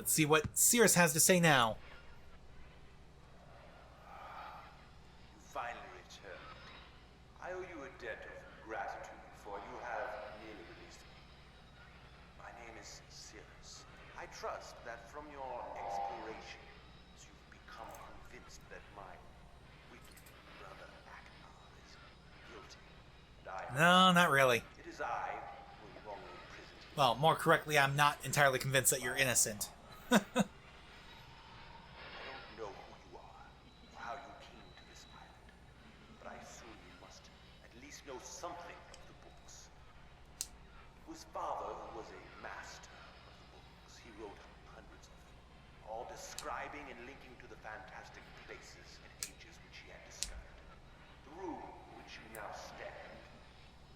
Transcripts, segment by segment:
Let's see what Cirrus has to say now. You finally returned. I owe you a debt of gratitude, for you have nearly released me. My name is Cirrus. I trust that from your explorations, you've become convinced that my wicked brother Aknar is guilty. And No, not really. it is I who wrongly imprisoned him. Well, more correctly, I'm not entirely convinced that you're innocent. I don't know who you are, or how you came to this island, but I assume you must at least know something of the books. It was father who was a master of the books. He wrote hundreds of them, all describing and linking to the fantastic places and ages which he had discovered. The room in which you now stand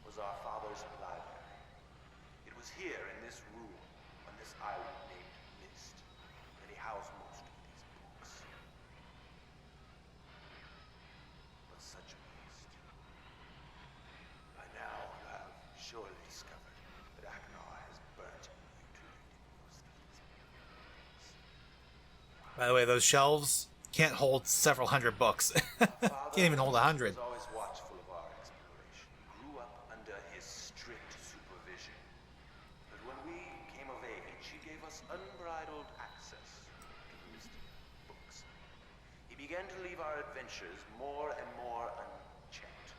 was our father's library. It was here in this room, on this island named MYST, that he housed most of these books. But such a waste. By now you have surely discovered that Aknar has burnt and mutilated most of these books. By the way, those shelves can't hold several hundred books. Can't even hold 100. He was always watchful of our exploration. We grew up under his strict supervision. But when we came of age, he gave us unbridled access to his books. He began to leave our adventures more and more unchecked.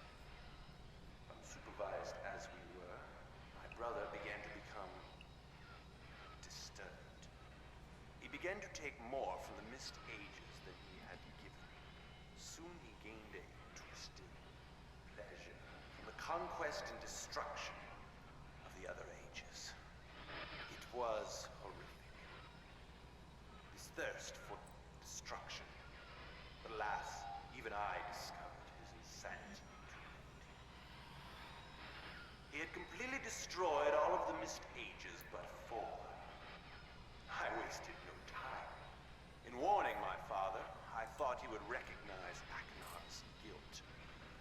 Unsupervised as we were, my brother began to become disturbed. He began to take more from the MYST ages than he had given. Soon he gained a twisted pleasure from the conquest and destruction of the other ages. It was horrific. His thirst for destruction. But alas, even I discovered his insanity too late. He had completely destroyed all of the MYST ages but 4. I wasted no time. In warning my father, I thought he would recognize Aknar's guilt.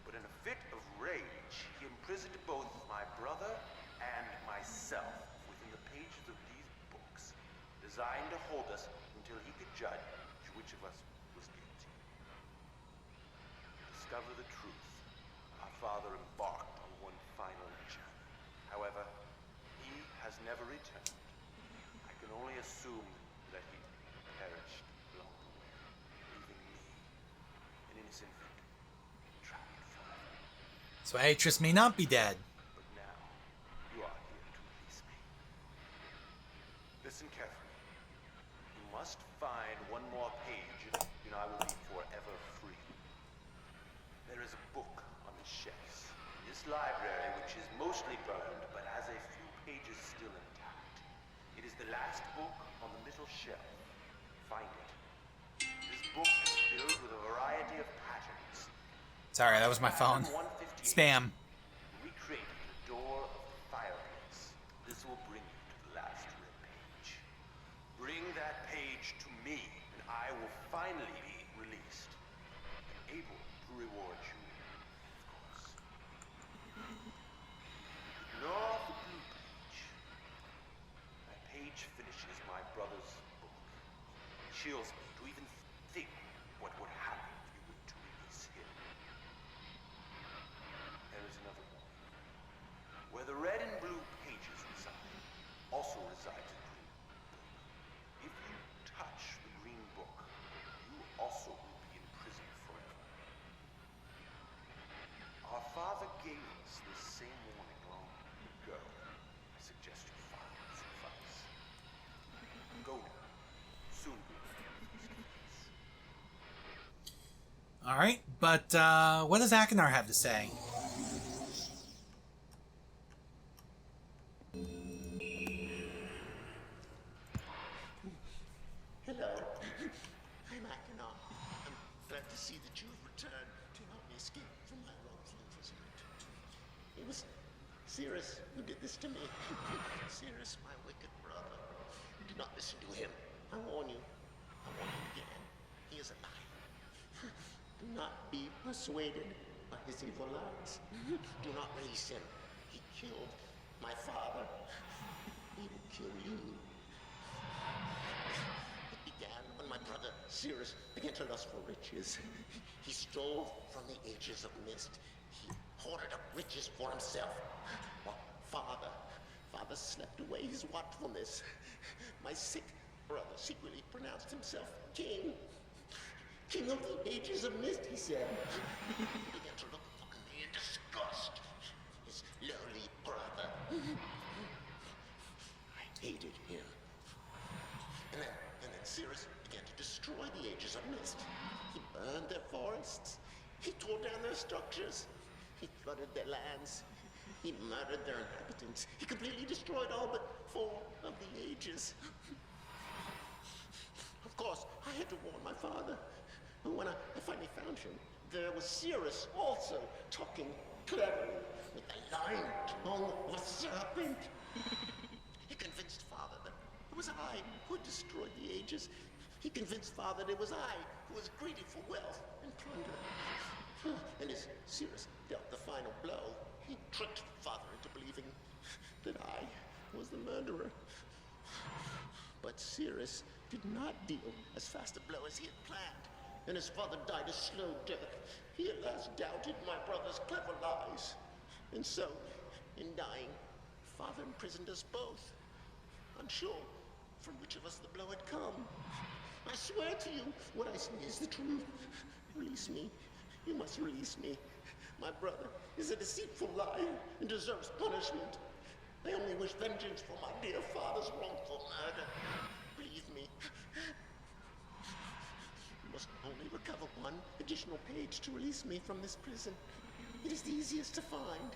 But in a fit of rage, he imprisoned both my brother and myself within the pages of these books, designed to hold us until he could judge which of us was guilty. To discover the truth, our father embarked on one final journey. However, he has never returned. I can only assume that he perished along the way, leaving me, an innocent victim, trapped forever. So Atreus may not be dead. But now, you are here to release me. Listen carefully. You must find one more page, and I will be forever free. There is a book on the shelves in this library, which is mostly burned, but has a few pages still intact. It is the last book on the middle shelf. Find it. This book is filled with a variety of patterns. Sorry, that was my phone. Pattern 158. Spam. Recreate the door of the fireplace. This will bring you to the last red page. Bring that page to me, and I will finally be released. And able to reward you, of course. Ignore the blue page. That page finishes my brother's book. It chills me to even think what would happen if you were to release him. There is another one. Where the red and blue pages reside, also resides a green book. If you touch the green book, you also will be imprisoned forever. Our father gave us this same warning long ago. I suggest you follow his advice. Go now. Soon we will be face to face. Alright, but what does Aknar have to say? Hello. I'm Aknar. I'm glad to see that you have returned to help me escape from my wrongful imprisonment. It was Cirrus who did this to me. Cirrus, my wicked brother. Do not listen to him. I warn you. I warn you again. He is a liar. Do not be persuaded by his evil lies. Do not release him. He killed my father. He will kill you. my brother, Cirrus, began to lust for riches. He stole from the ages of mist. He hoarded up riches for himself. While Father slept away his watchfulness. My sick brother secretly pronounced himself king. King of the ages of mist, he said. He began to look upon me in disgust. His lowly brother. I hated him. And then Cirrus began to destroy the ages of mist. He burned their forests. He tore down their structures. He flooded their lands. He murdered their inhabitants. He completely destroyed all but 4 of the ages. Of course, I had to warn my father. But when I finally found him, there was Cirrus also talking cleverly with the lying tongue of a serpent. He convinced Father that it was I who had destroyed the ages. He convinced Father that it was I who was greedy for wealth and plunder. And as Cirrus dealt the final blow, he tricked Father into believing that I was the murderer. But Cirrus did not deal as fast a blow as he had planned, and his father died a slow death. He at last doubted my brother's clever lies. And so, in dying, Father imprisoned us both, unsure from which of us the blow had come. I swear to you, what I say is the truth. Release me. You must release me. My brother is a deceitful liar and deserves punishment. I only wish vengeance for my dear father's wrongful murder. Believe me. You must only recover 1 additional page to release me from this prison. It is the easiest to find.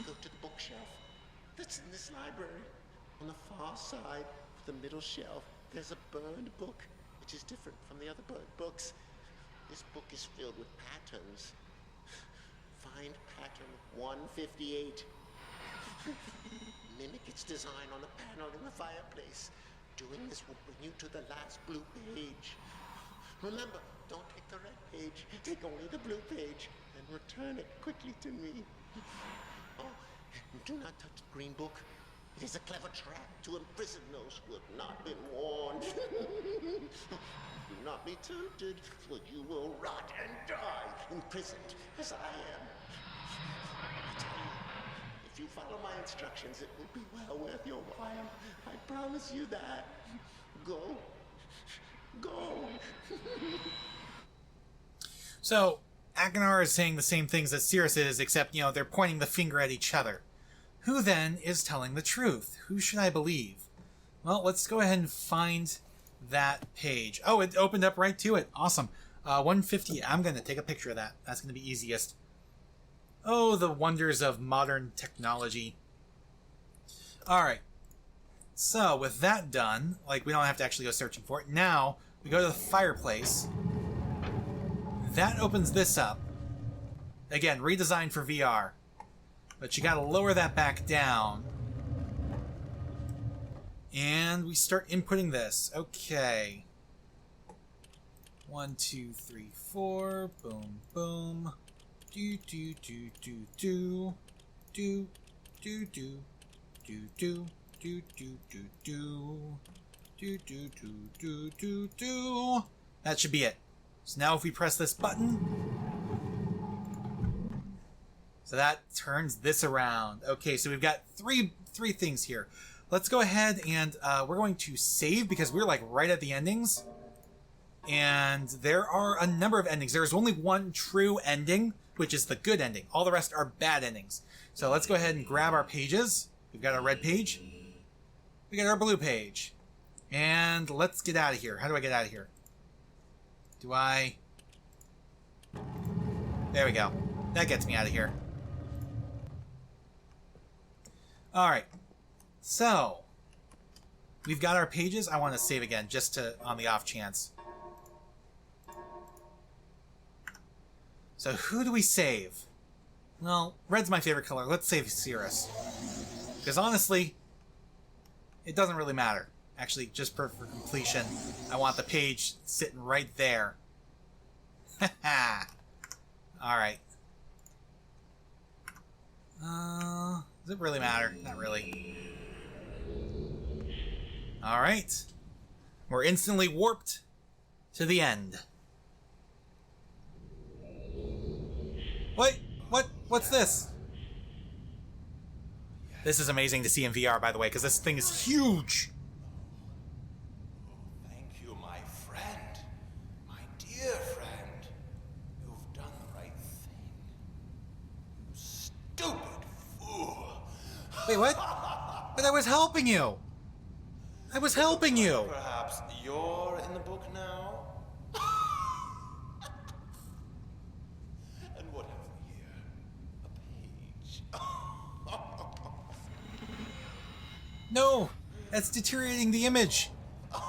Go to the bookshelf that's in this library. On the far side of the middle shelf, there's a burned book, which is different from the other burned books. This book is filled with patterns. Find pattern 158. Mimic its design on the panel in the fireplace. Doing this will bring you to the last blue page. Remember, don't take the red page. Take only the blue page and return it quickly to me. Oh, and do not touch the green book. It is a clever trap to imprison those who have not been warned. Do not be tempted, for you will rot and die imprisoned as I am. I tell you, if you follow my instructions, it will be well worth your while. I promise you that. Go. Go. So, Achenar is saying the same things that Cirrus is, except, they're pointing the finger at each other. Who then is telling the truth? Who should I believe? Well, let's go ahead and find that page. Oh, it opened up right to it. Awesome. 150. I'm going to take a picture of that. That's going to be easiest. Oh, the wonders of modern technology. Alright. So, with that done, we don't have to actually go searching for it. Now, we go to the fireplace. That opens this up. Again, redesigned for VR. But you gotta lower that back down. And we start inputting this. Okay. 1, 2, 3, 4. Boom, boom. Do, do, do, do, do. Do, do, do. Do, do, do, do, do, do. Do, do, do, do, do, do. That should be it. So now if we press this button... So that turns this around. Okay, so we've got three things here. Let's go ahead and we're going to save because we're right at the endings. And there are a number of endings. There's only one true ending, which is the good ending. All the rest are bad endings. So let's go ahead and grab our pages. We've got our red page. We got our blue page. And let's get out of here. How do I get out of here? There we go. That gets me out of here. Alright, so we've got our pages. I want to save again, just on the off chance. So who do we save? Well, red's my favorite color. Let's save Cirrus. Because honestly, it doesn't really matter. Actually, just for completion, I want the page sitting right there. Haha. Alright. Does it really matter? Not really. Alright. We're instantly warped to the end. Wait, what's this? This is amazing to see in VR, by the way, because this thing is huge. Thank you, my friend. My dear friend. You've done the right thing. You stupid fool. Wait, what? But I was helping you. I was helping you. Perhaps you're in the book now? And what have we here? A page. No, that's deteriorating the image. I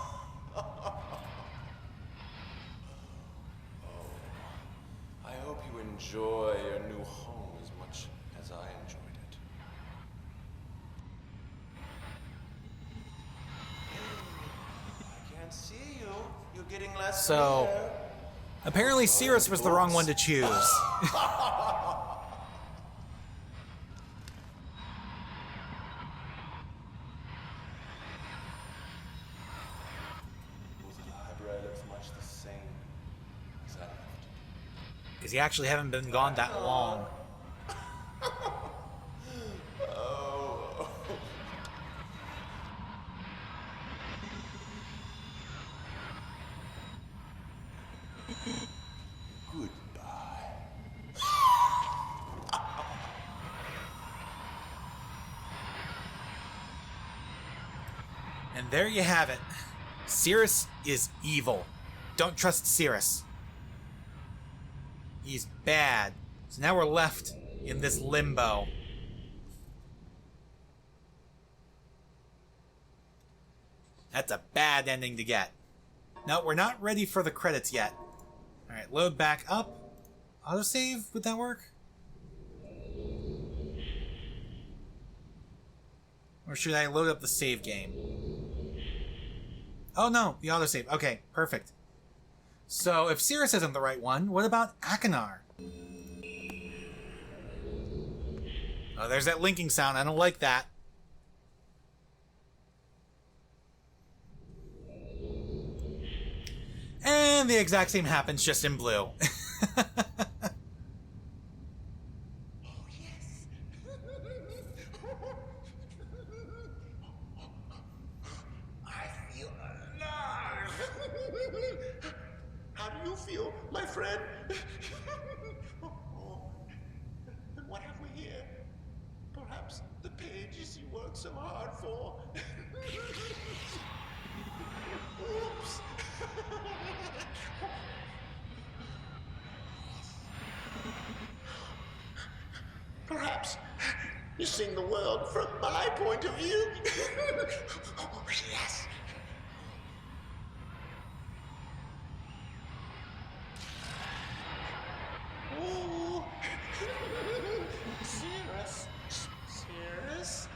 hope you enjoy your new home as much as I enjoyed it. I can't see you. You're getting less So, clear. apparently Cirrus was the wrong one to choose. The library looks much the same as I left it. Because you actually haven't been gone that long. Oh. Goodbye. And there you have it. Cirrus is evil. Don't trust Cirrus. He's bad. So now we're left in this limbo. That's a bad ending to get. No, we're not ready for the credits yet. Alright, load back up. Autosave, would that work? Or should I load up the save game? Oh no, the autosave. Okay, perfect. So if Cirrus isn't the right one, what about Akinar? Oh, there's that linking sound. I don't like that. And the exact same happens, just in blue. Oh, yes. I feel alive. How do you feel, my friend? Oh, and what have we here? Perhaps the pages you worked so hard for. Oops. Perhaps you're seeing the world from my point of view. Oh, yes. Ooh. Cirrus. Cirrus.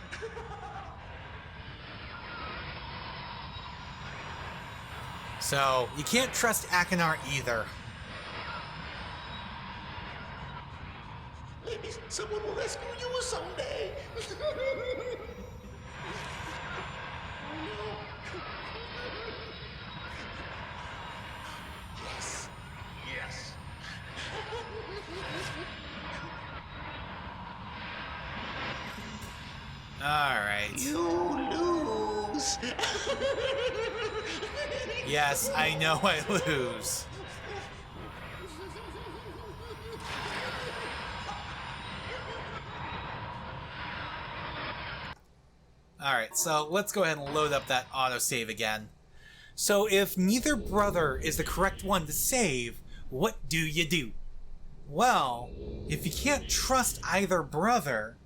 So, you can't trust Akinar either. Maybe someone will rescue you someday. Oh, no. Yes. Yes. Alright. You lose. Yes, I know I lose. Alright, so let's go ahead and load up that autosave again. So if neither brother is the correct one to save, what do you do? Well, if you can't trust either brother,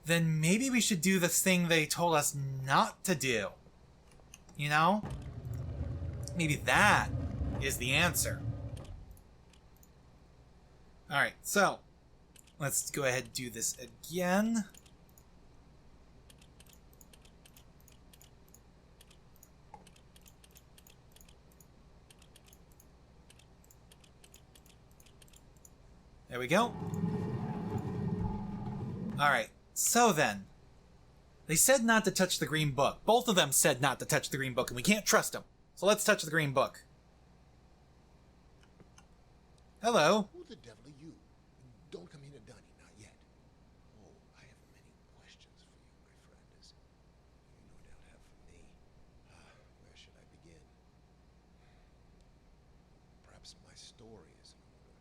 then maybe we should do this thing they told us not to do. You know? Maybe that is the answer. Alright, so let's go ahead and do this again. There we go. Alright, so then, They said not to touch the green book. Both of them said not to touch the green book, and we can't trust them. So let's touch the green book. Hello. Who the devil are you? Don't come here, Donnie, not yet. Oh, I have many questions for you, my friend, as you no doubt have for me. Where should I begin? Perhaps my story is in order.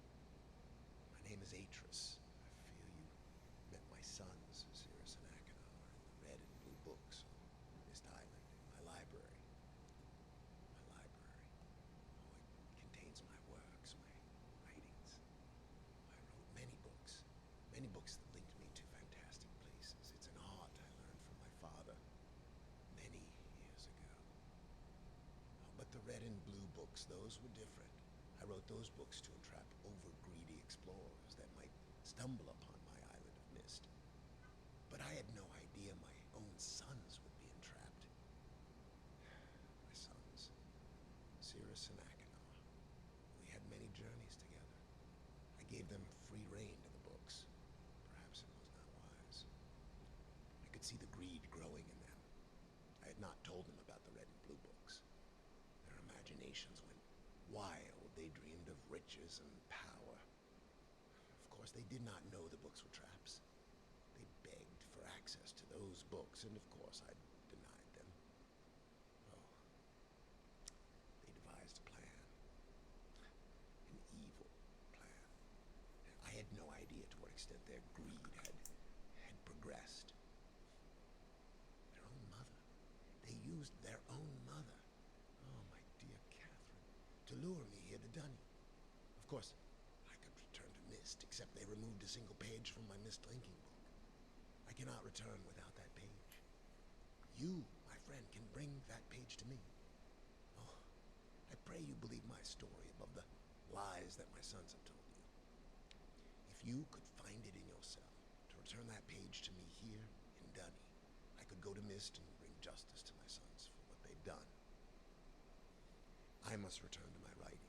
My name is Atris. I feel you met my sons, Cirrus and Achenar, in the red and blue books on MYST Island, in my library. My library. Oh, it contains my works, my writings. I wrote many books that linked me to fantastic places. It's an art I learned from my father many years ago. Oh, but the red and blue books, those were different. I wrote those books to entrap over-greedy explorers that might stumble upon my island of MYST. But I had no idea my own sons would be entrapped. My sons, Cirrus and Achenar. We had many journeys together. I gave them free rein to the books. Perhaps it was not wise. I could see the greed growing in them. I had not told them about the red and blue books. Their imaginations went wild. They dreamed of riches and power. Of course, they did not know the books were traps. They begged for access to those books, and of course I denied them. Oh, they devised a plan. An evil plan. I had no idea to what extent their greed had progressed. Their own mother. They used their own mother. Oh, my dear Catherine. To lure me here to Dunny. Of course, I could return to MYST, except they removed a single page from my MYST linking book. I cannot return without that page. You, my friend, can bring that page to me. Oh, I pray you believe my story above the lies that my sons have told you. If you could find it in yourself to return that page to me here in Dunny, I could go to MYST and bring justice to my sons for what they've done. I must return to my writing.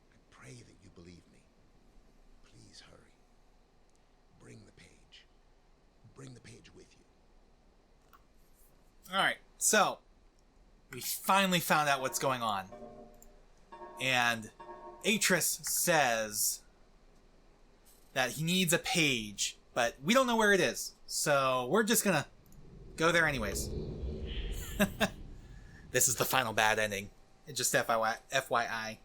I pray that you believe me. Please hurry. Bring the page. Bring the page with you. Alright, so we finally found out what's going on. And Atris says that he needs a page, but we don't know where it is. So we're just gonna go there anyways. This is the final bad ending. Just FYI.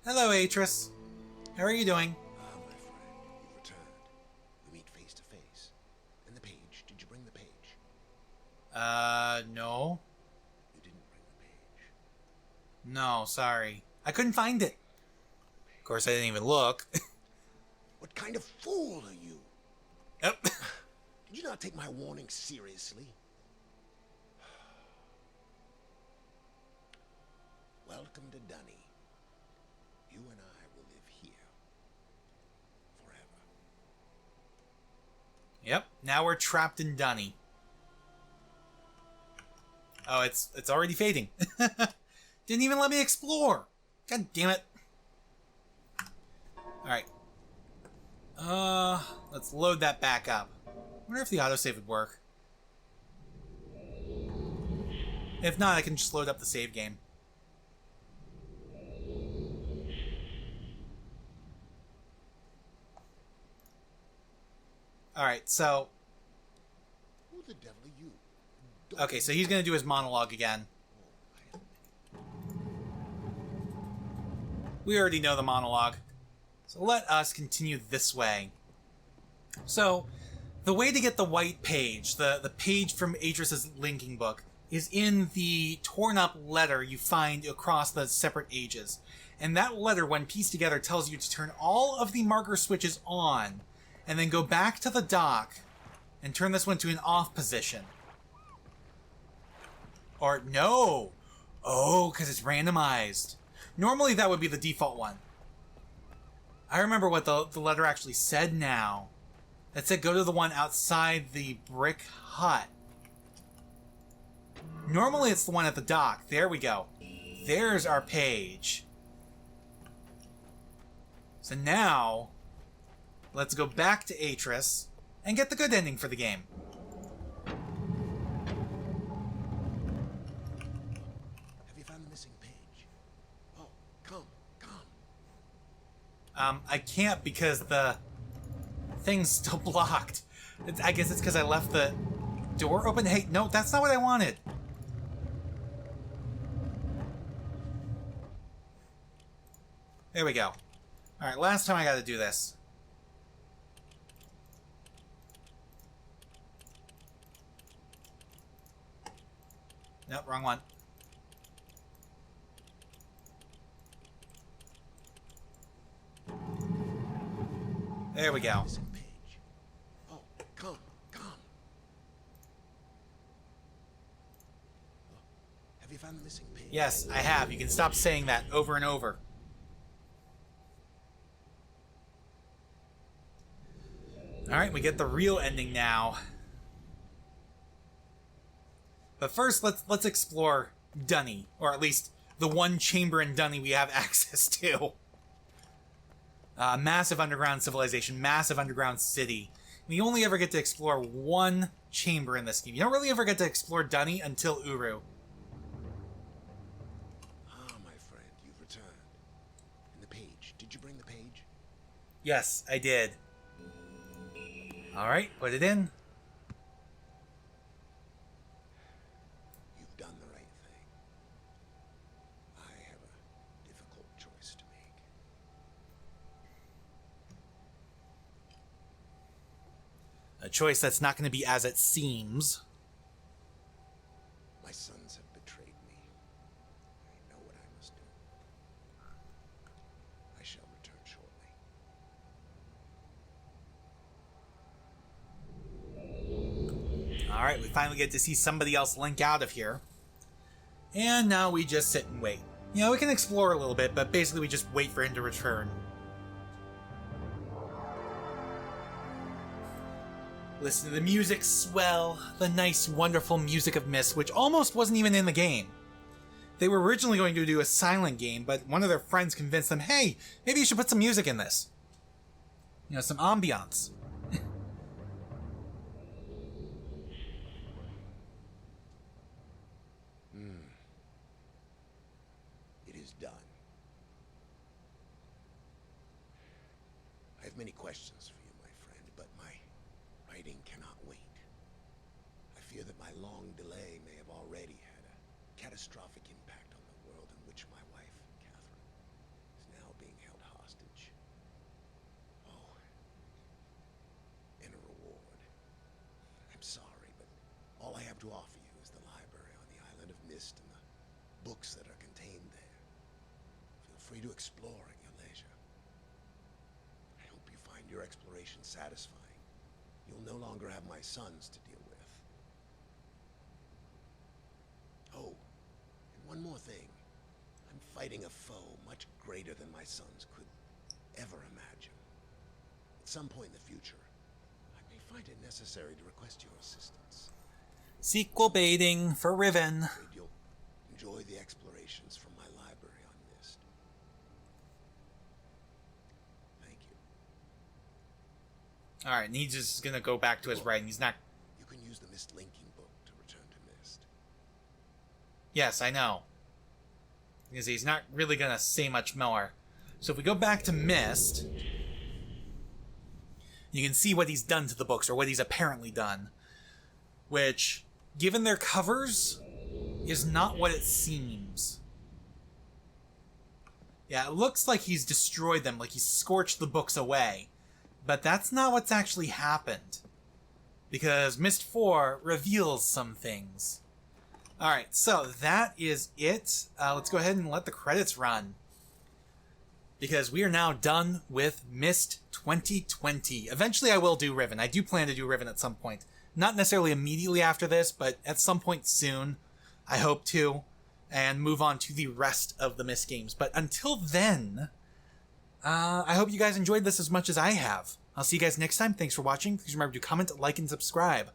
Hello, Atris. How are you doing? Ah, my friend, you've returned. We meet face to face. And the page, did you bring the page? No. You didn't bring the page. No, sorry. I couldn't find it. Of course, I didn't even look. What kind of fool are you? Yep. Did you not take my warning seriously? Welcome to Dunny. You and I will live here forever. Yep. Now we're trapped in Dunny. Oh, it's already fading. Didn't even let me explore. God damn it. Alright. Let's load that back up. Wonder if the autosave would work. If not, I can just load up the save game. Alright, so... Who the devil are you? Okay, so he's gonna do his monologue again. We already know the monologue. So let us continue this way. So, the way to get the white page, the page from Atris's linking book, is in the torn up letter you find across the separate ages. And that letter, when pieced together, tells you to turn all of the marker switches on, and then go back to the dock, and turn this one to an off position. Or, no! Oh, because it's randomized. Normally that would be the default one. I remember what the letter actually said now. It said go to the one outside the brick hut. Normally it's the one at the dock. There we go. There's our page. So now, let's go back to Atris and get the good ending for the game. Have you found the missing page? Oh, come. I can't because the thing's still blocked. I guess it's because I left the door open. Hey, no, that's not what I wanted. There we go. Alright, last time I gotta do this. Nope, wrong one. There we go. Missing page. Oh, come. Oh, have you found the missing page? Yes, I have. You can stop saying that over and over. Alright, we get the real ending now. But first, let's explore Dunny, or at least the one chamber in Dunny we have access to. Massive underground civilization, massive underground city. We only ever get to explore one chamber in this game. You don't really ever get to explore Dunny until Uru. Ah, my friend, you've returned. And the page. Did you bring the page? Yes, I did. Alright, put it in. You've done the right thing. I have a difficult choice to make. A choice that's not going to be as it seems. My sons have betrayed me. I know what I must do. I shall return shortly. Alright, we finally get to see somebody else link out of here. And now we just sit and wait. You know, we can explore a little bit, but basically we just wait for him to return. Listen to the music swell, the nice, wonderful music of MYST, which almost wasn't even in the game. They were originally going to do a silent game, but one of their friends convinced them, hey, maybe you should put some music in this. You know, some ambiance. It is done. I have many questions for you, my friend, but my writing cannot wait. I fear that my long delay may have already had a catastrophic impact on the world in which my wife, Catherine, is now being held hostage. Oh, and a reward. I'm sorry, but all I have to offer you is the library on the island of MYST and the books that are contained there. Feel free to explore at your leisure. I hope you find your exploration satisfying. You'll no longer have my sons to deal with. Oh, and one more thing. I'm fighting a foe much greater than my sons could ever imagine. At some point in the future, I may find it necessary to request your assistance. Sequel baiting for Riven. Afraid you'll enjoy the explorations from my library on MYST. Thank you. Alright, and he's just gonna go back to his writing. He's not... You can use the MYST linking book to return to MYST. Yes, I know. Because he's not really gonna say much more. So if we go back to MYST, you can see what he's done to the books, or what he's apparently done. Which, given their covers, is not what it seems. Yeah, it looks like he's destroyed them, like he's scorched the books away. But that's not what's actually happened. Because MYST 4 reveals some things. Alright, so that is it. Let's go ahead and let the credits run. Because we are now done with MYST 2020. Eventually I will do Riven. I do plan to do Riven at some point. Not necessarily immediately after this, but at some point soon. I hope to. And move on to the rest of the MYST games. But until then, I hope you guys enjoyed this as much as I have. I'll see you guys next time. Thanks for watching. Please remember to comment, like, and subscribe.